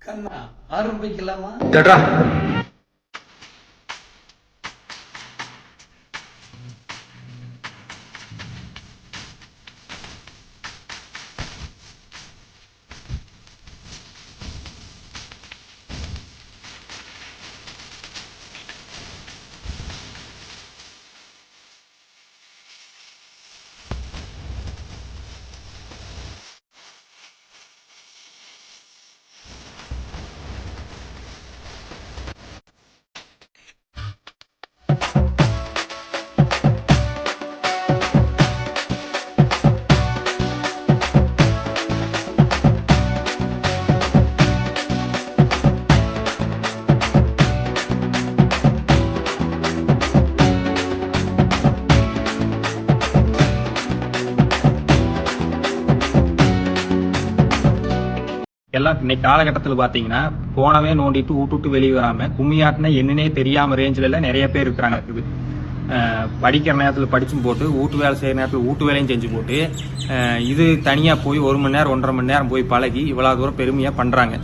கண்ணா ஆரம்பிக்கலாமா? எல்லாம் இன்னைக்கு காலகட்டத்தில் பார்த்தீங்கன்னா போனவே நோண்டிட்டு விட்டுட்டு வெளியே வராமல் கும்மியாட்டினா என்னன்னே தெரியாமல் ரேஞ்சில் எல்லாம் நிறைய பேர் இருக்கிறாங்க. இருக்குது படிக்கிற நேரத்தில் படிச்சும் போட்டு வீட்டு வேலை செய்கிற நேரத்தில் வீட்டு வேலையும் செஞ்சு போட்டு இது தனியாக போய் 1 மணி நேரம் 1.5 மணி நேரம் போய் பழகி இவ்வளோ தூரம் பெருமையாக பண்ணுறாங்க.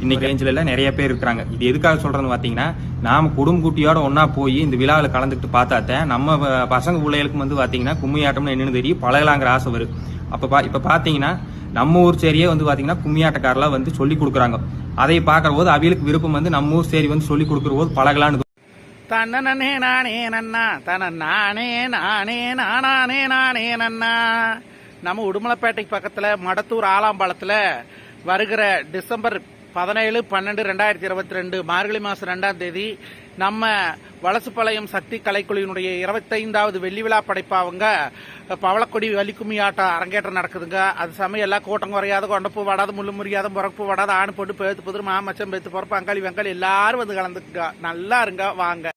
இன்னைக்கு ரேஞ்சில் எல்லாம் நிறைய பேர் இருக்கிறாங்க. இது எதுக்காக சொல்கிறேன்னு பார்த்தீங்கன்னா, நாம் குடும்ப குட்டியோட ஒன்றா போய் இந்த விழாவில் கலந்துக்கிட்டு பார்த்தாத்தான் நம்ம பசங்க பிள்ளைகளுக்கு வந்து பார்த்தீங்கன்னா கும்மியாட்டம்னு என்னன்னு தெரியும், பழகலாங்கிற ஆசை வரும். இப்போ பார்த்தீங்கன்னா நம்ம ஊர் சேரியே வந்து பார்த்தீங்கன்னா கும்மியாட்டக்காரெல்லாம் வந்து சொல்லி கொடுக்குறாங்க. அதை பார்க்குற போது அவிகளுக்கு விருப்பம் வந்து நம்ம ஊர் சேரி வந்து சொல்லி கொடுக்குற போது பழகலான்னு தன்னே நானே நன்னா தன நானே நானே நானே நானே நன்னா. நம்ம உடுமலைப்பேட்டைக்கு பக்கத்தில் மடத்தூர் ஆலாம்பாளத்தில் வருகிற டிசம்பர் 17/12/2022 மார்கழி மாதம் 2ஆம் தேதி நம்ம வலசுப்பாளையம் சக்தி கலைக்குழுவினுடைய 25வது வெள்ளி விழா படைப்பாவங்க பவளக்கொடி வலிக்கும்மி ஆட்டம் அரங்கேற்றம் நடக்குதுங்க. அது சமயம் எல்லாம் கூட்டம் குறையாத கொண்டப்பூ வாடாத முள்ளு முறியாத முறப்பு வாடாத ஆணு போட்டு பேத்து புதிர் மாமச்சம் பேத்து பொறப்பு அங்காளி வெங்காளி எல்லாரும் வந்து கலந்துக்குங்க. நல்லா இருங்க, வாங்க.